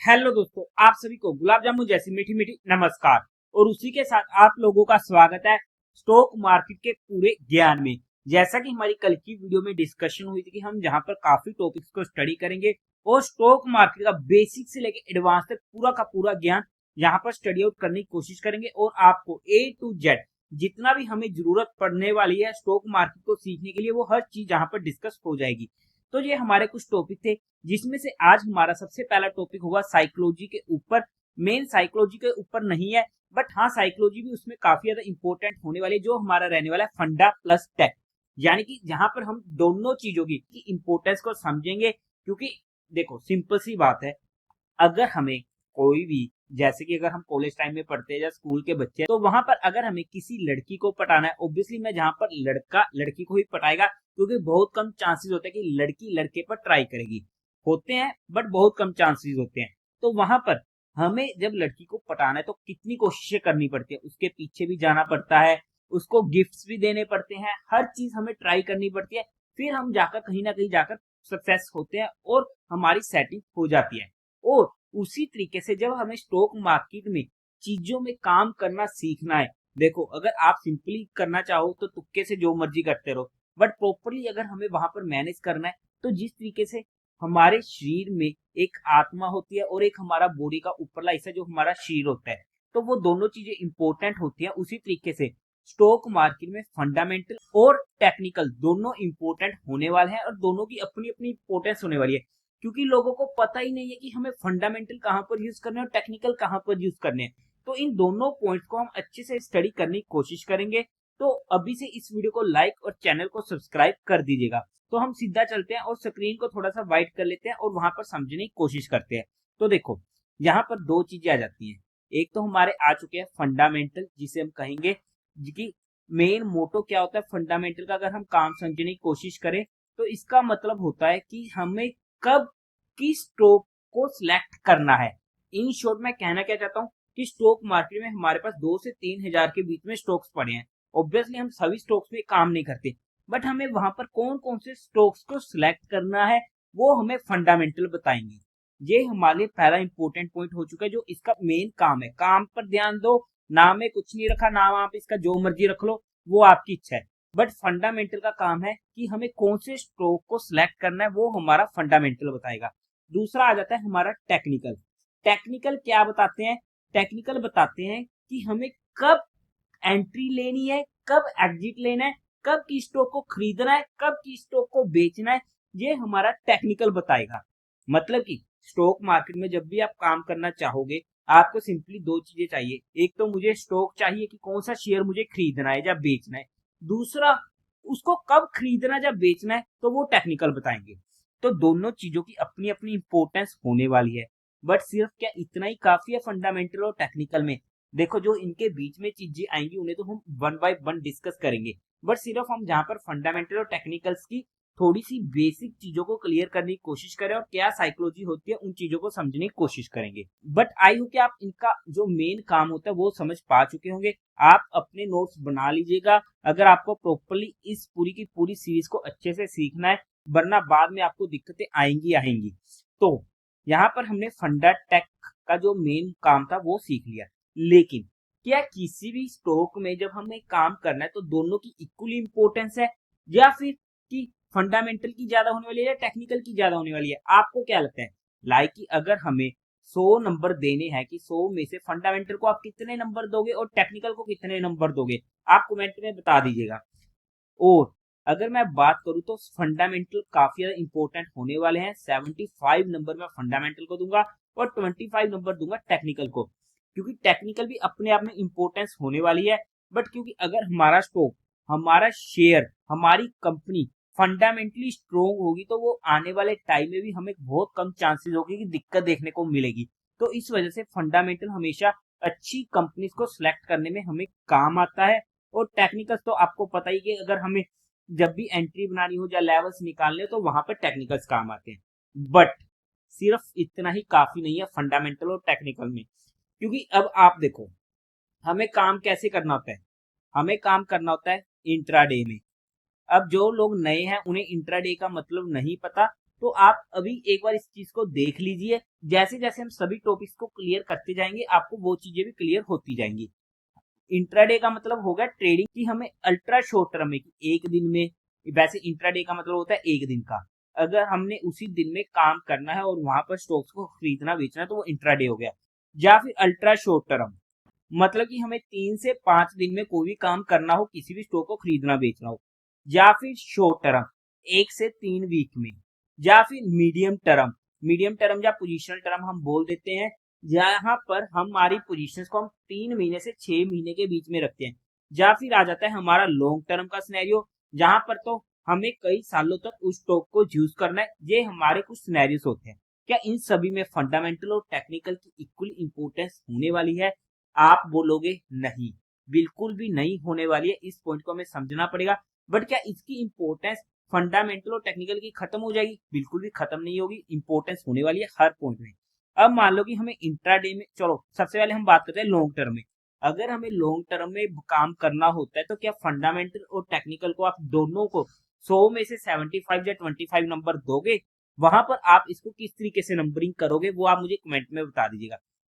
Hello दोस्तों, आप सभी को गुलाब जामुन जैसी मीठी मीठी नमस्कार। और उसी के साथ आप लोगों का स्वागत है स्टॉक मार्केट के पूरे ज्ञान में। जैसा कि हमारी कल की वीडियो में डिस्कशन हुई थी कि हम जहां पर काफी टॉपिक्स को स्टडी करेंगे और स्टॉक मार्केट का बेसिक से लेकर एडवांस तक पूरा का पूरा ज्ञान यहाँ पर स्टडी आउट करने की कोशिश करेंगे और आपको A to Z जितना भी हमें जरूरत पड़ने वाली है स्टॉक मार्केट को सीखने के लिए वो हर चीज यहाँ पर डिस्कस हो जाएगी। तो ये हमारे कुछ टॉपिक थे जिसमें से आज हमारा सबसे पहला टॉपिक होगा साइकोलॉजी के ऊपर। मेन साइकोलॉजी के ऊपर नहीं है, बट हाँ साइकोलॉजी भी उसमें काफी ज्यादा इंपॉर्टेंट होने वाली है, जो हमारा रहने वाला है फंडा प्लस टेक। यानी कि जहां पर हम दोनों चीजों की इंपॉर्टेंस को समझेंगे। क्योंकि देखो सिंपल सी बात है, अगर हमें कोई भी, जैसे कि अगर हम कॉलेज टाइम में पढ़ते हैं या स्कूल के बच्चे हैं, तो वहां पर अगर हमें किसी लड़की को पटाना है, ऑब्वियसली मैं जहां पर लड़का लड़की को ही पटाएगा, क्योंकि बहुत कम चांसेस होते हैं कि लड़की लड़के पर ट्राई करेगी। होते हैं बट बहुत कम चांसेस होते हैं। तो वहां पर हमें जब लड़की को पटाना है तो कितनी कोशिशें करनी पड़ती है, उसके पीछे भी जाना पड़ता है, उसको गिफ्ट्स भी देने पड़ते हैं, हर चीज हमें ट्राई करनी पड़ती है। फिर हम जाकर कहीं ना कहीं जाकर सक्सेस होते हैं और हमारी सेटिंग हो जाती है। और उसी तरीके से जब हमें स्टॉक मार्केट में चीजों में काम करना सीखना है, देखो अगर आप सिंपली करना चाहो तो तुक्के से जो मर्जी करते रहो, बट प्रॉपरली अगर हमें वहां पर मैनेज करना है तो जिस तरीके से हमारे शरीर में एक आत्मा होती है और एक हमारा बॉडी का ऊपरला हिस्सा जो हमारा शरीर होता है, तो वो दोनों चीजें इंपॉर्टेंट होती है। उसी तरीके से स्टॉक मार्केट में फंडामेंटल और टेक्निकल दोनों इंपॉर्टेंट होने वाले हैं और दोनों की अपनी अपनी इंपॉर्टेंस होने वाली है। क्योंकि लोगों को पता ही नहीं है कि हमें फंडामेंटल कहां पर यूज करने हैं और टेक्निकल कहां पर यूज करने हैं। तो इन दोनों पॉइंट्स को हम अच्छे से स्टडी करने की कोशिश करेंगे। तो अभी से इस वीडियो को लाइक और चैनल को सब्सक्राइब कर दीजिएगा। तो हम सीधा चलते हैं और स्क्रीन को थोड़ा सा वाइड कर लेते हैं और वहां पर समझने की कोशिश करते हैं। तो देखो यहाँ पर दो चीजें आ जाती हैं। एक तो हमारे आ चुके हैं फंडामेंटल, जिसे हम कहेंगे कि मेन मोटो क्या होता है फंडामेंटल का। अगर हम काम समझने की कोशिश करें तो इसका मतलब होता है कि हमें कब किस स्टॉक को सिलेक्ट करना है। इन शॉर्ट मैं कहना क्या चाहता हूँ कि स्टॉक मार्केट में हमारे पास 2 से 3 हजार के बीच में स्टॉक्स पड़े हैं। ऑब्वियसली हम सभी स्टॉक्स में काम नहीं करते, बट हमें वहां पर कौन कौन से स्टॉक्स को सिलेक्ट करना है वो हमें फंडामेंटल बताएंगे। ये हमारे लिए पहला इंपॉर्टेंट पॉइंट हो चुका है, जो इसका मेन काम है। काम पर ध्यान दो, नाम में कुछ नहीं रखा, नाम आप इसका जो मर्जी रख लो, वो आपकी इच्छा है। बट फंडामेंटल का काम है कि हमें कौन से स्टॉक को सिलेक्ट करना है, वो हमारा फंडामेंटल बताएगा। दूसरा आ जाता है हमारा टेक्निकल। टेक्निकल क्या बताते हैं? टेक्निकल बताते हैं कि हमें कब एंट्री लेनी है, कब एग्जिट लेना है, कब की स्टॉक को खरीदना है, कब की स्टॉक को बेचना है, ये हमारा टेक्निकल बताएगा। मतलब कि स्टॉक मार्केट में जब भी आप काम करना चाहोगे, आपको सिंपली दो चीजें चाहिए। एक तो मुझे स्टॉक चाहिए कि कौन सा शेयर मुझे खरीदना है या बेचना है। दूसरा, उसको कब खरीदना या बेचना है, तो वो टेक्निकल बताएंगे। तो दोनों चीजों की अपनी अपनी इंपॉर्टेंस होने वाली है। बट सिर्फ क्या इतना ही काफी है फंडामेंटल और टेक्निकल में? देखो जो इनके बीच में चीजें आएंगी उन्हें तो हम वन बाय वन डिस्कस करेंगे, बट सिर्फ हम जहां पर फंडामेंटल और टेक्निकल्स की थोड़ी सी बेसिक चीजों को क्लियर करने की कोशिश करें और क्या साइकोलॉजी होती है उन चीजों को समझने की कोशिश करेंगे। बट आई हो कि आप इनका जो मेन काम होता है वो समझ पा चुके होंगे। आप अपने नोट्स बना लीजिएगा अगर आपको प्रॉपरली इस पूरी की पूरी सीरीज को अच्छे से सीखना है, वरना बाद में आपको दिक्कतें आएंगी आएंगी। तो यहाँ पर हमने फंडा टेक का जो मेन काम था वो सीख लिया। लेकिन क्या किसी भी स्टॉक में जब हमें काम करना है तो दोनों की इक्वली इंपॉर्टेंस है, या फिर कि फंडामेंटल की ज्यादा होने वाली है या टेक्निकल की ज्यादा होने वाली है? आपको क्या लगता है? लाइक कि अगर हमें 100 नंबर देने हैं कि 100 में से फंडामेंटल को आप कितने नंबर दोगे और टेक्निकल को कितने नंबर दोगे, आप कमेंट में बता दीजिएगा। और अगर मैं बात करूं तो फंडामेंटल काफी ज्यादा इंपॉर्टेंट होने वाले हैं। 75 नंबर मैं फंडामेंटल को दूंगा और 25 नंबर दूंगा टेक्निकल को, क्योंकि टेक्निकल भी अपने आप में इंपॉर्टेंस होने वाली है। बट क्योंकि अगर हमारा स्टॉक, हमारा शेयर, हमारी कंपनी फंडामेंटली स्ट्रोंग होगी तो वो आने वाले टाइम में भी हमें बहुत कम चांसेस होगी कि दिक्कत देखने को मिलेगी। तो इस वजह से फंडामेंटल हमेशा अच्छी कंपनीज को सिलेक्ट करने में हमें काम आता है। और टेक्निकल तो आपको पता ही कि अगर हमें जब भी एंट्री बनानी हो या लेवल्स निकालने हो तो वहां पर टेक्निकल्स काम आते हैं। बट सिर्फ इतना ही काफी नहीं है फंडामेंटल और टेक्निकल में। क्योंकि अब आप देखो, हमें काम कैसे करना होता है? हमें काम करना होता है इंट्राडे में। अब जो लोग नए हैं उन्हें इंट्राडे का मतलब नहीं पता, तो आप अभी एक बार इस चीज को देख लीजिए। जैसे जैसे हम सभी टॉपिक्स को क्लियर करते जाएंगे आपको वो चीजें भी क्लियर होती जाएंगी। इंट्राडे का मतलब होगा ट्रेडिंग की हमें अल्ट्रा शॉर्ट टर्म में एक दिन में, वैसे इंट्राडे का मतलब होता है एक दिन का। अगर हमने उसी दिन में काम करना है और वहां पर स्टॉक्स को खरीदना बेचना है तो वो इंट्राडे हो गया। या फिर अल्ट्रा शॉर्ट टर्म मतलब कि हमें 3 से 5 दिन में कोई भी काम करना हो, किसी भी स्टॉक को खरीदना बेचना हो। या फिर शॉर्ट टर्म 1 से 3 वीक में। या फिर मीडियम टर्म या पोजिशनल टर्म हम बोल देते हैं, यहाँ पर हमारी पोजीशंस को हम 3 महीने से 6 महीने के बीच में रखते हैं। या फिर आ जाता है हमारा लॉन्ग टर्म का सिनेरियो, जहां पर तो हमें कई सालों तक उस स्टॉक को यूज करना है। ये हमारे कुछ सिनेरियोस होते हैं। क्या इन सभी में फंडामेंटल और टेक्निकल की इक्वल इंपोर्टेंस होने वाली है? आप बोलोगे नहीं, बिल्कुल भी नहीं होने वाली है। इस पॉइंट को हमें समझना पड़ेगा। बट क्या इसकी इंपोर्टेंस फंडामेंटल और टेक्निकल की खत्म हो जाएगी? बिल्कुल भी खत्म नहीं होगी, इंपोर्टेंस होने वाली है हर पॉइंट में। अब मान लो कि हमें इंट्राडे में, चलो सबसे पहले हम बात करते हैं लॉन्ग टर्म में। अगर हमें लॉन्ग टर्म में काम करना होता है तो क्या फंडामेंटल और टेक्निकल को आप दोनों को 100 में से 75 या 25 नंबर दोगे? वहां पर आप इसको किस तरीके से नंबरिंग करोगे वो आप मुझे कमेंट में बता दीजिएगा।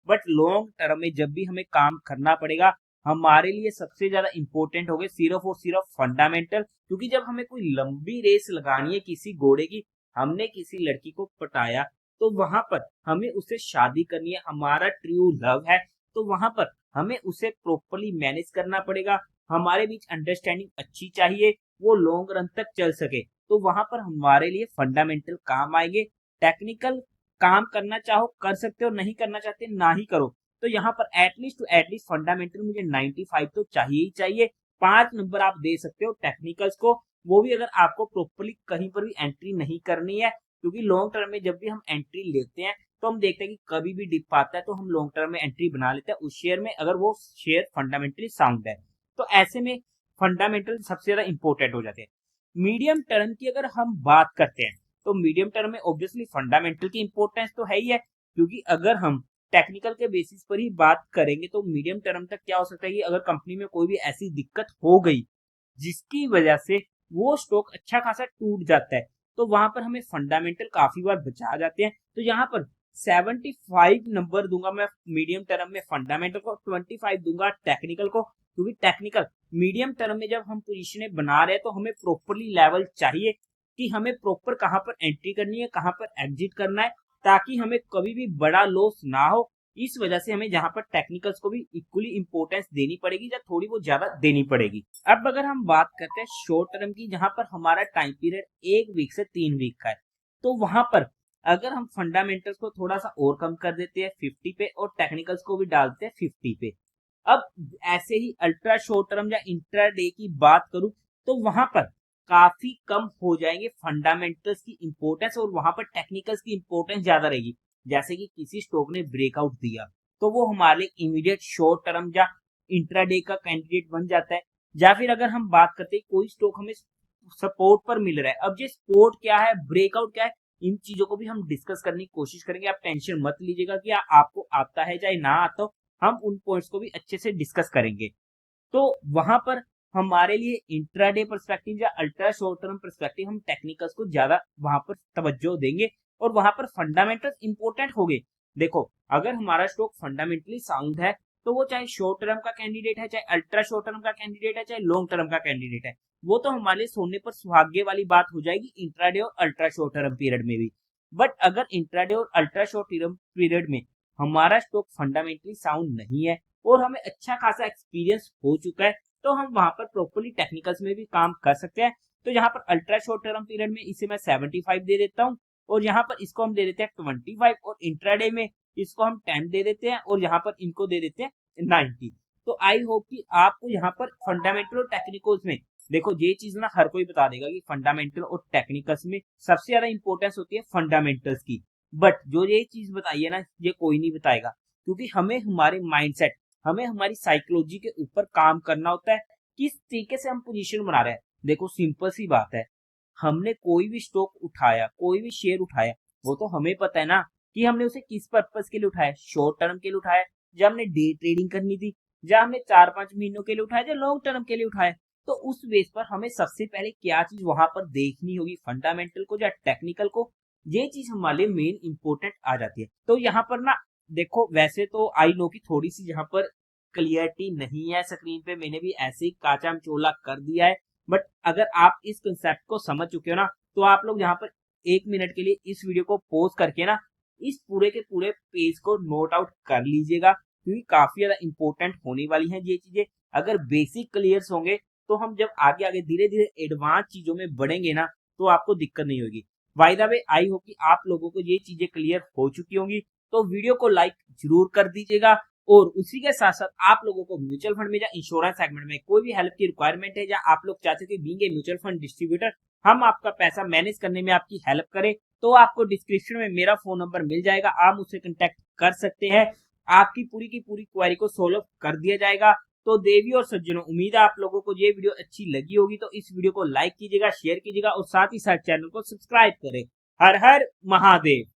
बट लॉन्ग टर्म में जब भी हमें काम करना पड़ेगा, हमारे लिए सबसे ज्यादा इंपॉर्टेंट हो गए सिर्फ और सिर्फ फंडामेंटल। क्योंकि जब हमें कोई लंबी रेस लगानी है किसी घोड़े की, हमने किसी लड़की को पटाया तो वहां पर हमें उससे शादी करनी है, हमारा ट्रू लव है, तो वहां पर हमें उसे प्रॉपरली मैनेज करना पड़ेगा। हमारे बीच अंडरस्टैंडिंग अच्छी चाहिए, वो लॉन्ग रन तक चल सके। तो वहां पर हमारे लिए फंडामेंटल काम आएंगे। टेक्निकल काम करना चाहो कर सकते हो, नहीं करना चाहते ना ही करो। तो यहाँ पर एटलीस्ट फंडामेंटल मुझे 95 तो चाहिए ही चाहिए। 5 नंबर आप दे सकते हो टेक्निकल्स को, वो भी अगर आपको प्रॉपरली कहीं पर भी एंट्री नहीं करनी है। क्योंकि लॉन्ग टर्म में जब भी हम एंट्री लेते हैं तो हम देखते हैं कि कभी भी डिप आता है तो हम लॉन्ग टर्म में एंट्री बना लेते हैं उस शेयर में, अगर वो शेयर फंडामेंटली साउंड है। तो ऐसे में फंडामेंटल सबसे ज्यादा इंपॉर्टेंट हो जाते हैं। मीडियम टर्म की अगर हम बात करते हैं तो मीडियम टर्म में ऑब्वियसली फंडामेंटल की इंपॉर्टेंस तो है ही है। क्योंकि अगर हम टेक्निकल के बेसिस पर ही बात करेंगे तो मीडियम टर्म तक क्या हो सकता है कि अगर कंपनी में कोई भी ऐसी दिक्कत हो गई जिसकी वजह से वो स्टॉक अच्छा खासा टूट जाता है, तो वहां पर हमें फंडामेंटल काफी बार बचा जाते हैं। तो यहाँ पर 75 नंबर दूंगा मैं मीडियम टर्म में फंडामेंटल को, 25 दूंगा टेक्निकल को। क्योंकि टेक्निकल मीडियम टर्म में जब हम पोजीशनें बना रहे हैं तो हमें प्रॉपरली लेवल चाहिए कि हमें प्रॉपर कहां पर एंट्री करनी है, कहां पर एग्जिट करना है, ताकि हमें कभी भी बड़ा लॉस ना हो। इस वजह से हमें जहां पर टेक्निकल्स को भी इक्वली इंपॉर्टेंस देनी पड़ेगी या थोड़ी बहुत ज्यादा देनी पड़ेगी। अब अगर हम बात करते हैं शॉर्ट टर्म की, जहां पर हमारा टाइम पीरियड 1 वीक से 3 वीक का है, तो वहां पर अगर हम फंडामेंटल्स को थोड़ा सा और कम कर देते हैं 50 पे और टेक्निकल्स को भी डालते हैं 50 पे। अब ऐसे ही अल्ट्रा शॉर्ट टर्म या इंट्राडे की बात करूं तो वहां पर काफी कम हो जाएंगे फंडामेंटल्स की इंपॉर्टेंस और वहां पर टेक्निकल्स की इंपॉर्टेंस ज्यादा रहेगी। जैसे कि किसी स्टॉक ने ब्रेकआउट दिया तो वो हमारे लिए इमीडिएट शॉर्ट टर्म या इंट्राडे का कैंडिडेट बन जाता है। या फिर अगर हम बात करते हैं कोई स्टॉक हमें सपोर्ट पर मिल रहा है, अब ये सपोर्ट क्या है, ब्रेकआउट क्या है, इन चीजों को भी हम डिस्कस करने की कोशिश करेंगे। आप टेंशन मत लीजिएगा कि आपको आता है चाहे ना आता हो, हम उन पॉइंट्स को भी अच्छे से डिस्कस करेंगे। तो वहां पर हमारे लिए इंट्राडे पर्सपेक्टिव या अल्ट्रा शॉर्ट टर्म पर्सपेक्टिव हम टेक्निकल्स को ज्यादा वहां पर तवज्जो देंगे और वहां पर फंडामेंटल्स इंपॉर्टेंट हो गए। देखो अगर हमारा स्टॉक फंडामेंटली साउंड है तो वो चाहे शॉर्ट टर्म का कैंडिडेट है, चाहे अल्ट्रा शॉर्ट टर्म का कैंडिडेट है, चाहे लॉन्ग टर्म का कैंडिडेट है, वो तो हमारे लिए सोने पर सुहागे वाली बात हो जाएगी इंट्राडे और अल्ट्रा शॉर्ट टर्म पीरियड में भी। बट अगर इंट्राडे और अल्ट्रा शॉर्ट टर्म पीरियड में हमारा स्टॉक फंडामेंटली साउंड नहीं है और हमें अच्छा खासा एक्सपीरियंस हो चुका है, तो हम वहां पर प्रॉपरली टेक्निकल्स में भी काम कर सकते हैं। तो यहाँ पर अल्ट्रा शॉर्ट टर्म पीरियड में इसे मैं 75 दे देता हूँ और यहाँ पर इसको हम दे देते हैं 25 और इंट्राडे में इसको हम 10 दे देते हैं और यहाँ पर इनको दे देते हैं 90। तो आई होप कि आपको यहाँ पर फंडामेंटल और टेक्निकल्स में, देखो ये चीज ना हर कोई बता देगा कि फंडामेंटल और टेक्निकल्स में सबसे ज्यादा इंपॉर्टेंस होती है फंडामेंटल्स की। बट जो ये चीज बताई है ना ये कोई नहीं बताएगा, क्योंकि हमें हमारे माइंडसेट, हमें हमारी साइकोलॉजी के ऊपर काम करना होता है, किस तरीके से हम पोजीशन बना रहे हैं। देखो सिंपल सी बात है, हमने कोई भी स्टॉक उठाया, कोई भी शेयर उठाया, वो तो हमें पता है ना कि हमने उसे किस पर्पस के लिए उठाया, शॉर्ट टर्म के लिए उठाया, जब हमने डे ट्रेडिंग करनी थी, जब हमने 4-5 महीनों के लिए उठाया, जब लॉन्ग टर्म के लिए उठाया। तो उस बेस पर हमें सबसे पहले क्या चीज वहां पर देखनी होगी, फंडामेंटल को या टेक्निकल को, ये चीज हमारे लिए मेन इंपॉर्टेंट आ जाती है। तो यहाँ पर ना देखो, वैसे तो आई नो की थोड़ी सी यहाँ पर क्लियरिटी नहीं है स्क्रीन पे, मैंने भी ऐसे ही काचा चोला कर दिया है, बट अगर आप इस कंसेप्ट को समझ चुके हो ना, तो आप लोग यहाँ पर 1 मिनट के लिए इस वीडियो को पॉज करके ना इस पूरे के पूरे पेज को नोट आउट कर लीजिएगा, क्योंकि काफी ज्यादा इंपॉर्टेंट होने वाली हैं ये चीजें। अगर बेसिक क्लियर होंगे तो हम जब आगे आगे धीरे धीरे एडवांस चीजों में बढ़ेंगे ना, तो आपको दिक्कत नहीं होगी। By the way, I hope कि आप लोगों को ये चीजें क्लियर हो चुकी होंगी, तो वीडियो को लाइक जरूर कर दीजिएगा। और उसी के साथ साथ आप लोगों को म्यूचुअल फंड में या इंश्योरेंस सेगमेंट में कोई भी हेल्प की रिक्वायरमेंट है, या आप लोग चाहते हो कि being a mutual fund distributor हम आपका पैसा मैनेज करने में आपकी हेल्प करें, तो आपको डिस्क्रिप्शन में मेरा फोन नंबर मिल जाएगा, आप मुझसे कांटेक्ट कर सकते हैं। आपकी पूरी की पूरी क्वेरी को सोल्व कर दिया जाएगा। तो देवी और सज्जनों, उम्मीद है आप लोगों को ये वीडियो अच्छी लगी होगी, तो इस वीडियो को लाइक कीजिएगा, शेयर कीजिएगा और साथ ही साथ चैनल को सब्सक्राइब करें। हर हर महादेव।